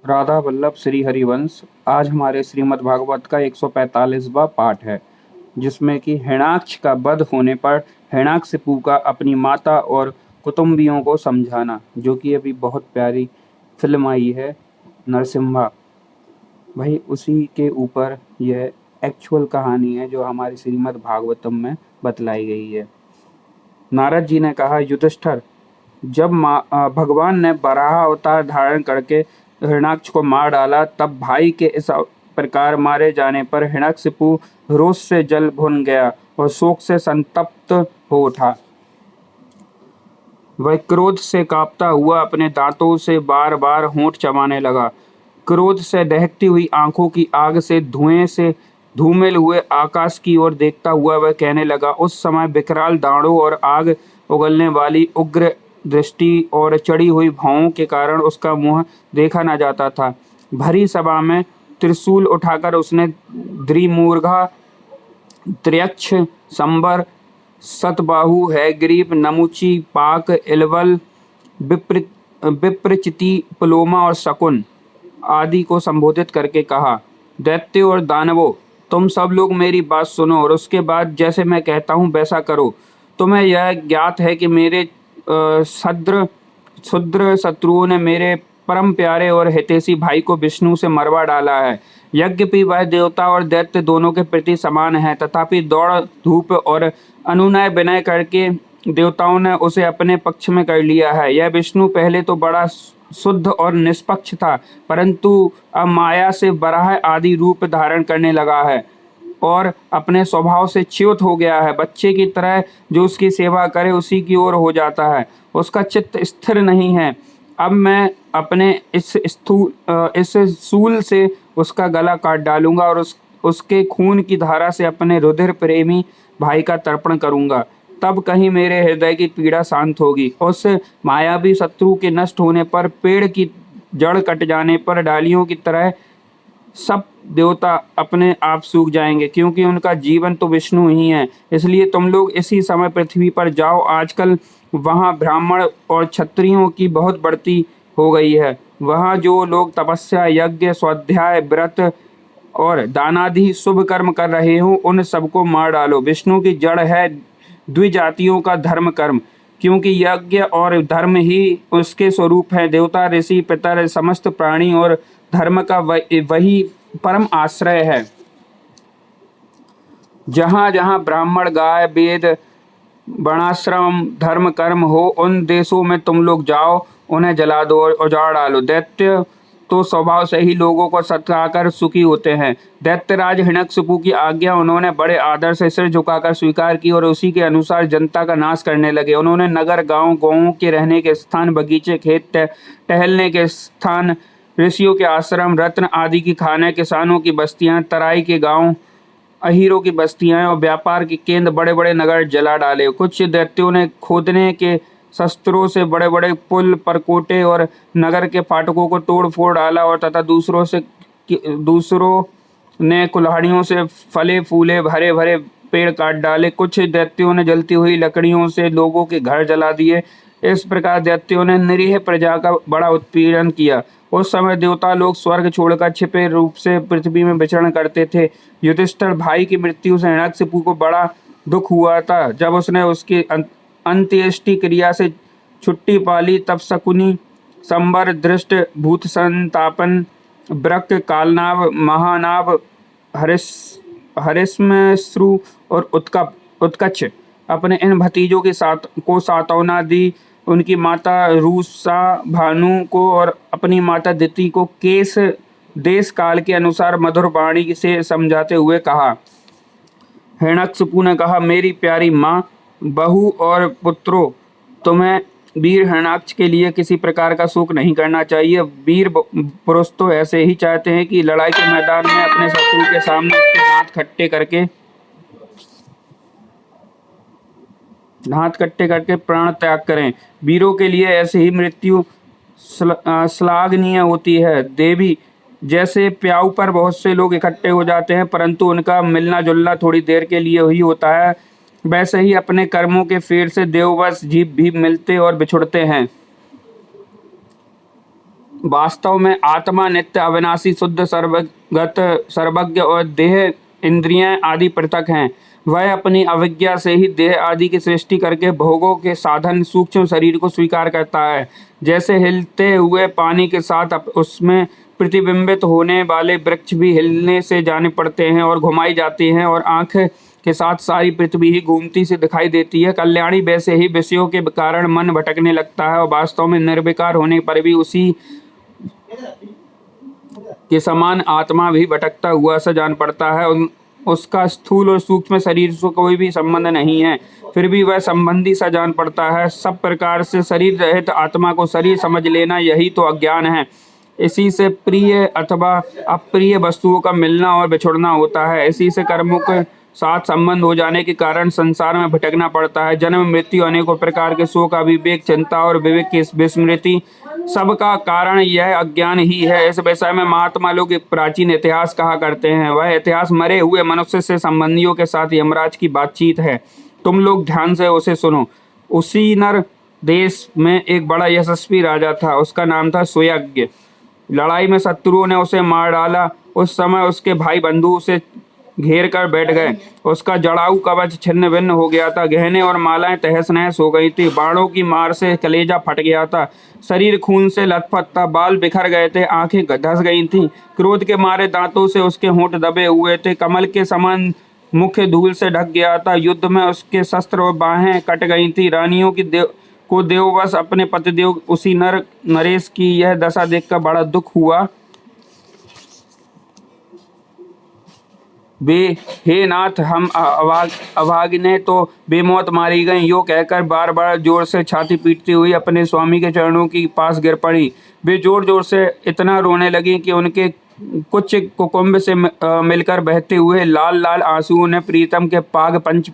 राधा वल्लभ श्री हरिवंश। आज हमारे श्रीमद् भागवत का 145वां पाठ है, जिसमें कि हिरण्याक्ष का वध होने पर हिरण्याकशिपु का अपनी माता और कुटुंबियों को समझाना, जो कि अभी बहुत प्यारी फिल्म आई है नरसिम्हा। वही उसी के ऊपर यह एक्चुअल कहानी है जो हमारे श्रीमद् भागवतम में बतलाई गई है। नारद जी ने कहा, युधिष्ठिर, जब भगवान ने वराह अवतार धारण करके हिरण्याक्ष को मार डाला, तब भाई के इस प्रकार मारे जाने पर हिरण्याकशिपु रोष से जल भुन गया और शोक से संतप्त हो उठा। वह क्रोध से कांपता हुआ अपने दांतों से बार बार होंठ चबाने लगा। क्रोध से दहकती हुई आंखों की आग से धुएं से धूमिल हुए आकाश की ओर देखता हुआ वह कहने लगा। उस समय विकराल दाढ़ों और आग उगलने वाली उग्र दृष्टि और चढ़ी हुई भौहों के कारण उसका मुंह देखा न जाता था। भरी सभा में त्रिशूल उठाकर उसने द्रिमूर्धा, त्र्यक्ष, संबर, सतबाहु, हैग्रीव, नमुची, पाक, इलवल, विप्रचिति, पुलोमा और शकुन आदि को संबोधित करके कहा, दैत्यों और दानवों, तुम सब लोग मेरी बात सुनो और उसके बाद जैसे मैं कहता हूँ वैसा करो। तुम्हें यह ज्ञात है कि मेरे क्षुद्र शत्रुओं ने मेरे परम प्यारे और हितैषी भाई को विष्णु से मरवा डाला है। यद्यपि वह देवता और दैत्य दोनों के प्रति समान है, तथापि दौड़ धूप और अनुनय विनय करके देवताओं ने उसे अपने पक्ष में कर लिया है। यह विष्णु पहले तो बड़ा शुद्ध और निष्पक्ष था, परंतु अब माया से वराह आदि रूप धारण करने लगा है और अपने स्वभाव से च्युत हो गया है। बच्चे की तरह जो उसकी सेवा करे उसी की ओर हो जाता है, उसका चित्त स्थिर नहीं है। अब मैं अपने इस शूल से उसका गला काट डालूंगा और उसके खून की धारा से अपने रुधिर प्रेमी भाई का तर्पण करूंगा। तब कहीं मेरे हृदय की पीड़ा शांत होगी। उस मायावी शत्रु के नष्ट होने पर, पेड़ की जड़ कट जाने पर डालियों की तरह सब देवता अपने आप सूख जाएंगे, क्योंकि उनका जीवन तो विष्णु ही है। इसलिए तुम लोग इसी समय पृथ्वी पर जाओ। आजकल वहाँ ब्राह्मण और क्षत्रियों की बहुत बढ़ती हो गई है। वहाँ जो लोग तपस्या, यज्ञ, स्वाध्याय, व्रत और दानादि शुभ कर्म कर रहे हो, उन सबको मार डालो। विष्णु की जड़ है द्विजातियों का धर्म कर्म, क्योंकि यज्ञ और धर्म ही उसके स्वरूप है। देवता, ऋषि, पितर, समस्त प्राणी और धर्म का वही परम आश्रय है। जहाँ जहाँ ब्राह्मण, गाय, वेद, वर्णाश्रम, धर्म, कर्म हो, उन देशों में तुम लोग जाओ, उन्हें जला दो और उजाड़ डालो। दैत्य तो स्वभाव से ही लोगों को सताकर सुखी होते हैं। दैत्यराज हिरण्यकशिपु की आज्ञा उन्होंने बड़े आदर से सिर झुकाकर स्वीकार की और उसी के अनुसार जनता का नाश करने लगे। उन्होंने नगर, गांव, गौओं के रहने के स्थान, बगीचे, खेत, टहलने के स्थान, ऋषियों के आश्रम, रत्न आदि की खाने, किसानों की बस्तियां, तराई के गांव, अहीरों की बस्तियां और व्यापार के केंद्र, बड़े बड़े नगर जला डाले। कुछ दैत्यों ने खोदने के शस्त्रों से बड़े बड़े पुल, परकोटे और नगर के फाटकों को तोड़ फोड़ डाला और तथा दूसरों ने कुल्हाड़ियों से फले फूले हरे भरे पेड़ काट डाले। कुछ दैत्यों ने जलती हुई लकड़ियों से लोगों के घर जला दिए। इस प्रकार दैत्यों ने निरीह प्रजा का बड़ा उत्पीड़न किया। उस समय देवता लोग स्वर्ग छोड़कर छिपे रूप से पृथ्वी में विचरण करते थे। युधिष्ठिर, भाई की मृत्यु से हिरण्याकशिपु को बड़ा दुख हुआ था। जब उसने उसकी अंत्येष्टि क्रिया से छुट्टी पाली, तब शकुनी, संबर, दृष्ट, भूत संतापन, ब्रक, कालनाभ, महानाभ, हरिश्मश्रु और उत्कच अपने इन भतीजों के साथ को सांत्वना दी। उनकी माता रूसा भानु को और अपनी माता दिति को केस देश काल के अनुसार मधुर वाणी से समझाते हुए कहा। हिरण्यकशिपु ने कहा, मेरी प्यारी माँ, बहू और पुत्रों, तुम्हें वीर हिरण्याक्ष के लिए किसी प्रकार का शोक नहीं करना चाहिए। वीर पुरुष तो ऐसे ही चाहते हैं कि लड़ाई के मैदान में अपने शत्रु के सामने उसके दांत कट्टे करके प्राण त्याग करें। वीरों के लिए ऐसे ही मृत्यु श्लाघनीय होती है। देवी जैसे प्याऊ पर बहुत से लोग इकट्ठे हो जाते हैं, परंतु उनका मिलना जुलना थोड़ी देर के लिए ही होता है, वैसे ही अपने कर्मों के फेर से देववश जीव भी मिलते और बिछुड़ते हैं। वास्तव में आत्मा नित्य अविनाशी शुद्ध सर्वगत सर्वज्ञ और देह इंद्रियां आदि पृथक हैं। वह अपनी अविज्ञा से ही देह आदि की सृष्टि करके भोगों के साधन सूक्ष्म शरीर को स्वीकार करता है। जैसे हिलते हुए पानी के साथ उसमें प्रतिबिंबित होने वाले वृक्ष भी हिलने से जाने पड़ते हैं और घुमाई जाती हैं, और आँख के साथ सारी पृथ्वी ही घूमती सी दिखाई देती है। कल्याणी वैसे ही विषयों के कारण मन भटकने लगता है और वास्तव में निर्विकार होने पर भी उसी के समान आत्मा भी भटकता हुआ सा जान पड़ता है। उसका स्थूल और सूक्ष्म शरीर से कोई भी संबंध नहीं है, फिर भी वह संबंधी सा जान पड़ता है। सब प्रकार से शरीर रहित आत्मा को शरीर समझ लेना यही तो अज्ञान है। इसी से प्रिय अथवा अप्रिय वस्तुओं का मिलना और बिछुड़ना होता है। इसी से कर्मों के साथ संबंध हो जाने के कारण संसार में भटकना पड़ता है। जन्म मृत्यु अनेकों प्रकार के शोक अविवेक चिंता और विवेक की विस्मृति सबका कारण यह अज्ञान ही है। इस विषय में महात्मा लोग एक प्राचीन इतिहास कहा करते हैं। वह इतिहास मरे हुए मनुष्य से संबंधियों के साथ यमराज की बातचीत है। तुम लोग ध्यान से उसे सुनो। उसी नर देश में एक बड़ा यशस्वी राजा था। उसका नाम था सुयज्ञ। लड़ाई में शत्रुओं ने उसे मार डाला। उस समय उसके भाई बंधु उसे घेर कर बैठ गए। उसका जड़ाऊ कवच छिन्न भिन्न हो गया था। गहने और मालाएं तहस नहस हो गई थी। बाणों की मार से कलेजा फट गया था। शरीर खून से लथपथ था। बाल बिखर गए थे। आंखें धस गई थीं। क्रोध के मारे दांतों से उसके होंठ दबे हुए थे। कमल के समान मुख धूल से ढक गया था। युद्ध में उसके शस्त्र और बाहें कट गई थी। रानियों की को देववश अपने पतिदेव उसी नरेश की यह दशा देखकर बड़ा दुख हुआ। वे हे नाथ, हम अभागिनें तो बेमौत मारी गईं, यो कहकर बार बार जोर से छाती पीटती हुई अपने स्वामी के चरणों के पास गिर पड़ी। वे जोर जोर से इतना रोने लगी कि उनके कुछ कुकुम्भ से मिलकर बहते हुए लाल लाल आंसुओं ने प्रीतम के पाग पंच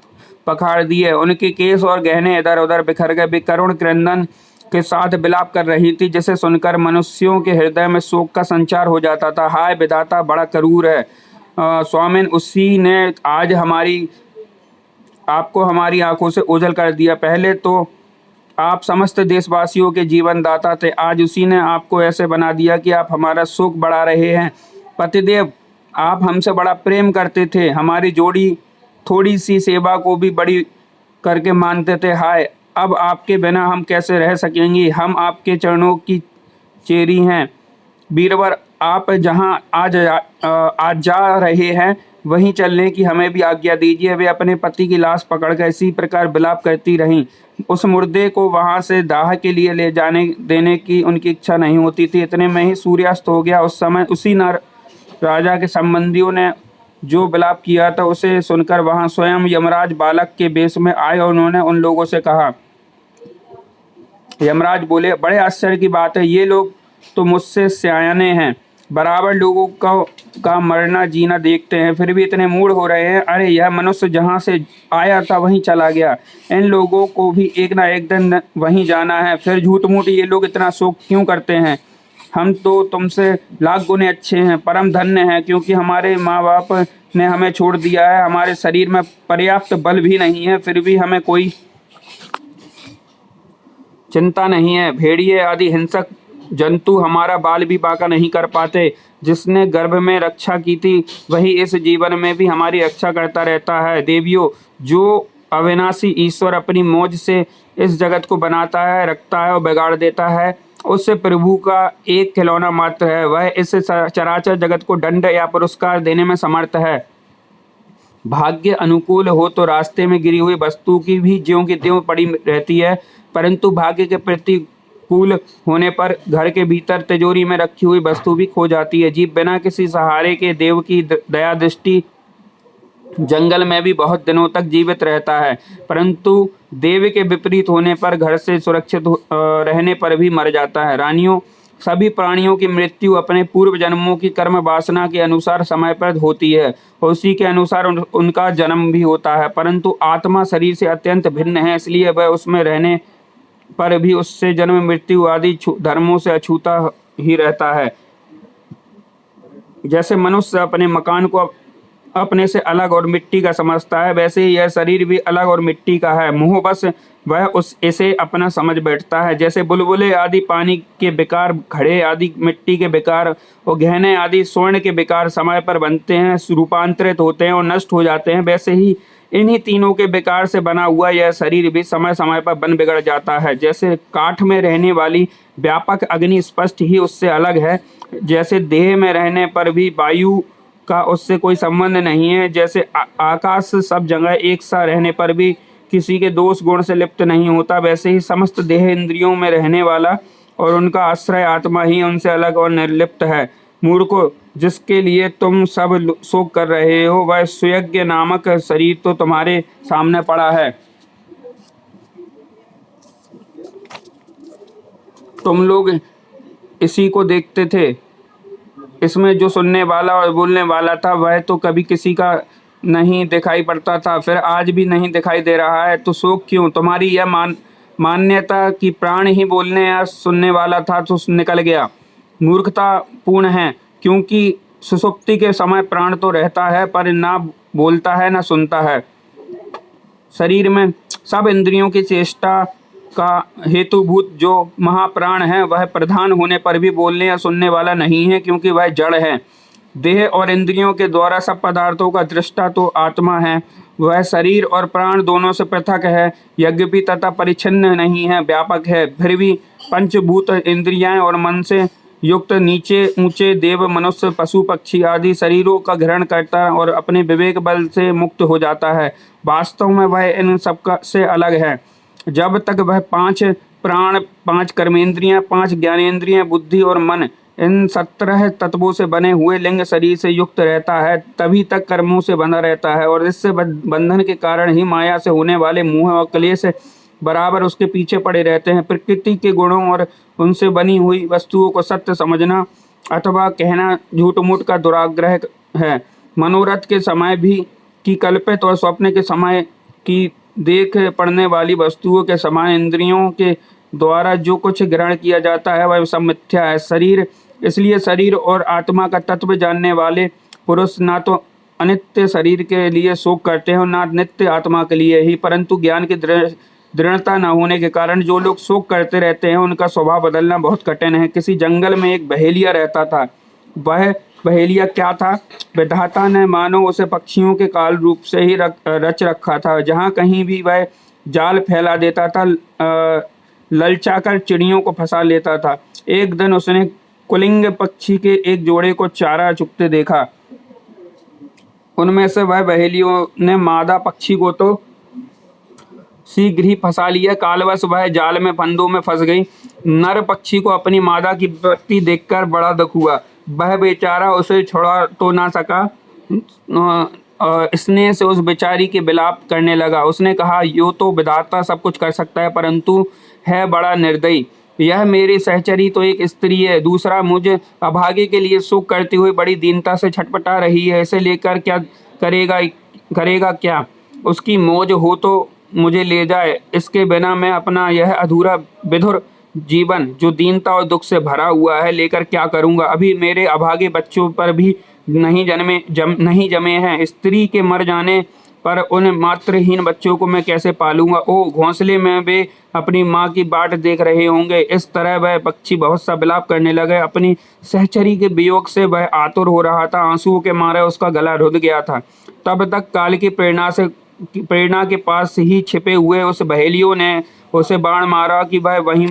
पखाड़ दिए। उनके केस और गहने इधर उधर बिखर गए। वे करुण क्रंदन के साथ विलाप कर रही थी, जिसे सुनकर मनुष्यों के हृदय में शोक का संचार हो जाता था। हाय विधाता, बड़ा क्रूर है स्वामिन, उसी ने आज आपको हमारी आंखों से ओझल कर दिया। पहले तो आप समस्त देशवासियों के जीवन दाता थे, आज उसी ने आपको ऐसे बना दिया कि आप हमारा शोक बढ़ा रहे हैं। पतिदेव, आप हमसे बड़ा प्रेम करते थे, हमारी जोड़ी थोड़ी सी सेवा को भी बड़ी करके मानते थे। हाय, अब आपके बिना हम कैसे रह सकेंगे। हम आपके चरणों की चेरी हैं। बीरवर, आप जहाँ आज जा रहे हैं वहीं चलने की हमें भी आज्ञा दीजिए। वे अपने पति की लाश पकड़कर इसी प्रकार विलाप करती रहीं। उस मुर्दे को वहां से दाह के लिए ले जाने देने की उनकी इच्छा नहीं होती थी। इतने में ही सूर्यास्त हो गया। उस समय उसी राजा के संबंधियों ने जो विलाप किया था उसे सुनकर वहां स्वयं यमराज बालक के वेश में आए और उन्होंने उन लोगों से कहा। यमराज बोले, बड़े आश्चर्य की बात है, ये लोग तो मुझसे सयाने हैं, बराबर लोगों का मरना जीना देखते हैं, फिर भी इतने मूढ़ हो रहे हैं। अरे यह मनुष्य जहाँ से आया था वहीं चला गया। इन लोगों को भी एक ना एक दिन वहीं जाना है। फिर झूठ मूठ ये लोग इतना शोक क्यों करते हैं। हम तो तुमसे लाख गुने अच्छे हैं, परम धन्य हैं, क्योंकि हमारे माँ बाप ने हमें छोड़ दिया है। हमारे शरीर में पर्याप्त बल भी नहीं है, फिर भी हमें कोई चिंता नहीं है। भेड़िए आदि हिंसक जंतु हमारा बाल भी बांका नहीं कर पाते। जिसने गर्भ में रक्षा की थी वही इस जीवन में भी हमारी रक्षा करता रहता है। देवियों, जो अविनाशी ईश्वर अपनी मौज से इस जगत को बनाता है, रखता है और बिगाड़ देता है, उससे प्रभु का एक खिलौना मात्र है। वह इस चराचर जगत को दंड या पुरस्कार देने में समर्थ है। भाग्य अनुकूल हो तो रास्ते में गिरी हुई वस्तु की भी ज्यों की त्यों पड़ी रहती है, परंतु भाग्य के प्रतिकूल होने पर घर के भीतर तिजोरी में रखी हुई वस्तु भी खो जाती है। जीव बिना किसी सहारे के देव की दया दृष्टि जंगल में भी बहुत दिनों तक जीवित रहता है, परंतु देव के विपरीत होने पर घर से सुरक्षित रहने पर भी मर जाता है। रानियों, सभी प्राणियों की मृत्यु अपने पूर्व जन्मों की कर्म वासना के अनुसार समय पर होती है, उसी के अनुसार उनका जन्म भी होता है, परंतु आत्मा शरीर से अत्यंत भिन्न है, इसलिए वह उसमें रहने पर भी उससे जन्म मृत्यु आदि धर्मों से अछूता ही रहता है। जैसे मनुष्य अपने मकान को अपने से अलग और मिट्टी का समझता है, वैसे ही यह शरीर भी अलग और मिट्टी का है। मोह बस वह उस इसे अपना समझ बैठता है। जैसे बुलबुले आदि पानी के विकार, घड़े आदि मिट्टी के विकार और गहने आदि स्वर्ण के विकार समय पर बनते हैं, रूपांतरित होते हैं और नष्ट हो जाते हैं, वैसे ही इन्हीं तीनों के विकार से बना हुआ यह शरीर भी समय समय पर बन बिगड़ जाता है। जैसे काठ में रहने वाली व्यापक अग्नि स्पष्ट ही उससे अलग है, जैसे देह में रहने पर भी वायु का उससे कोई संबंध नहीं है, जैसे आकाश सब जगह एक सा रहने पर भी किसी के दोष गुण से लिप्त नहीं होता, वैसे ही समस्त देह इंद्रियों में रहने वाला और उनका आश्रय आत्मा ही उनसे अलग और निर्लिप्त है। मूर्खो, जिसके लिए तुम सब शोक कर रहे हो, वह सुयज्ञ नामक शरीर तो तुम्हारे सामने पड़ा है। तुम लोग इसी को देखते थे। इसमें जो सुनने वाला और बोलने वाला था वह तो कभी किसी का नहीं दिखाई पड़ता था, फिर आज भी नहीं दिखाई दे रहा है, तो शोक क्यों? तुम्हारी यह मान्यता कि प्राण ही बोलने या सुनने वाला था तो निकल गया, मूर्खता पूर्ण है, क्योंकि सुषुप्ति के समय प्राण तो रहता है पर ना बोलता है ना सुनता है। शरीर में सब इंद्रियों की चेष्टा का हेतुभूत जो महाप्राण है वह प्रधान होने पर भी बोलने या सुनने वाला नहीं है, क्योंकि वह जड़ है। देह और इंद्रियों के द्वारा सब पदार्थों का दृष्टा तो आत्मा है, वह शरीर और प्राण दोनों से पृथक है, यद्यपि तथा परिच्छिन्न नहीं है, व्यापक है। फिर भी पंचभूत इंद्रियां और मन से युक्त नीचे ऊंचे देव, मनुष्य, पशु, पक्षी आदि शरीरों का ग्रहण करता और अपने विवेक बल से मुक्त हो जाता है। वास्तव में वह इन सबका से अलग है। जब तक वह 5 प्राण, 5 कर्मेंद्रियां, 5 ज्ञानेंद्रियां, बुद्धि और मन इन 17 तत्वों से बने हुए लिंग शरीर से युक्त रहता है, तभी तक कर्मों से बंधा रहता है और इससे बंधन के कारण ही माया से होने वाले मोह और क्लेश बराबर उसके पीछे पड़े रहते हैं। प्रकृति के गुणों और उनसे बनी हुई वस्तुओं को सत्य समझना अथवा कहना झूठ मूठ का दुराग्रह है। मनोरथ के समय भी की कल्पित और स्वप्न के समय की देख पड़ने वाली वस्तुओं के समान इंद्रियों के द्वारा जो कुछ ग्रहण किया जाता है वह सब मिथ्या है। शरीर इसलिए शरीर और आत्मा का तत्व जानने वाले पुरुष ना तो अनित्य शरीर के लिए शोक करते हैं और ना नित्य आत्मा के लिए ही, परंतु ज्ञान की दृढ़ता न होने के कारण जो लोग शोक करते रहते हैं उनका स्वभाव बदलना बहुत कठिन है। किसी जंगल में एक बहेलिया रहता था। वह बहेलिया क्या था? विधाता ने मानो उसे पक्षियों के काल रूप से ही रच रखा था। जहाँ कहीं भी वह जाल फैला देता था, ललचाकर चिड़ियों को फंसा लेता था। एक दिन उसने कुलिंग पक्षी के एक जोड़े को चारा चुगते देखा। उनमें से वह बहेलियों ने मादा पक्षी को तो शीघ्र ही फंसा लिया, कालवश वह जाल में फंदों में फंस गई। नर पक्षी को अपनी मादा की विपत्ति देखकर बड़ा दुख हुआ। वह बेचारा उसे छुड़ा तो ना सका, स्नेह से उस बेचारी के विलाप करने लगा। उसने कहा, यो तो विधाता सब कुछ कर सकता है, परंतु है बड़ा निर्दयी। यह मेरी सहचरी तो एक स्त्री है, दूसरा मुझ अभागे के लिए शोक करती हुई बड़ी दीनता से छटपटा रही है। इसे लेकर क्या करेगा क्या? उसकी मौज हो तो मुझे ले जाए, इसके बिना मैं अपना यह अधूरा विधुर जीवन जो दीनता और दुख से भरा हुआ है लेकर क्या करूँगा? अभी मेरे अभागे बच्चों पर भी नहीं जमे हैं। स्त्री के मर जाने पर उन मातृहीन बच्चों को मैं कैसे पालूंगा? ओ, घोंसले में वे अपनी माँ की बाट देख रहे होंगे। इस तरह वह पक्षी बहुत सा विलाप करने लगे। अपनी सहचरी के वियोग से वह आतुर हो रहा था, आंसुओं के मारे उसका गला रुध गया था। तब तक काल की प्रेरणा के पास ही छिपे हुए उस बहेलियों ने उसे बाण मारा कि वह वहीं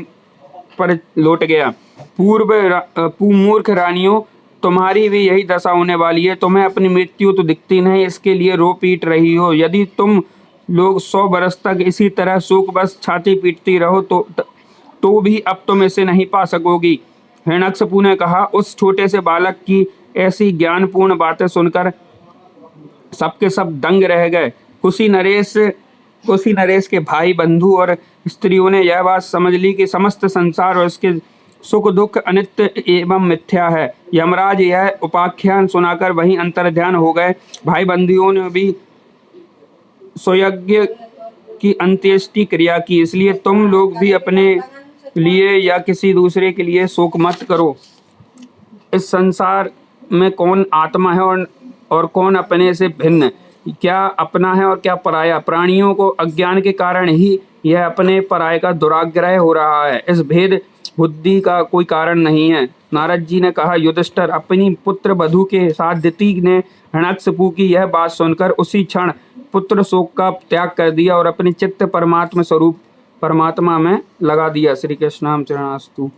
पर लौट गया। मूर्ख रानियों, तुम्हारी भी यही दशा होने वाली है। तुम्हें अपनी मृत्यु तो दिखती नहीं, इसके लिए रो पीट रही हो। यदि तुम लोग 100 बरस तक इसी तरह शोक बस छाती पीटती रहो तो भी अब तुम इसे नहीं पा सकोगी। हिरण्यकशिपु ने कहा। उस छोटे से बालक की ऐसी ज्ञानपूर्ण बातें सुनकर सबके सब दंग रह गए। कुशी नरेश के भाई, बंधु और स्त्रियों ने यह बात समझ ली कि समस्त संसार और इसके सुख दुख अनित्य एवं मिथ्या है। यमराज यह उपाख्यान सुनाकर वहीं अंतर्ध्यान हो गए। भाई बंधुओं ने भी स्वयज्ञ की अंत्येष्टि क्रिया की। इसलिए तुम लोग भी अपने लिए या किसी दूसरे के लिए शोक मत करो। इस संसार में कौन आत्मा है और और कौन अपने से भिन्न, क्या अपना है और क्या पराया। प्राणियों को अज्ञान के कारण ही यह अपने पराये का दुराग्रह हो रहा है। इस भेद बुद्धि का कोई कारण नहीं है। नारद जी ने कहा, युधिष्ठिर, अपनी पुत्र वधु के साथ दिति ने हृणकशिपु की यह बात सुनकर उसी क्षण पुत्र शोक का त्याग कर दिया और अपने चित्त परमात्मा स्वरूप परमात्मा में लगा दिया। श्री कृष्णाम चरणास्तु।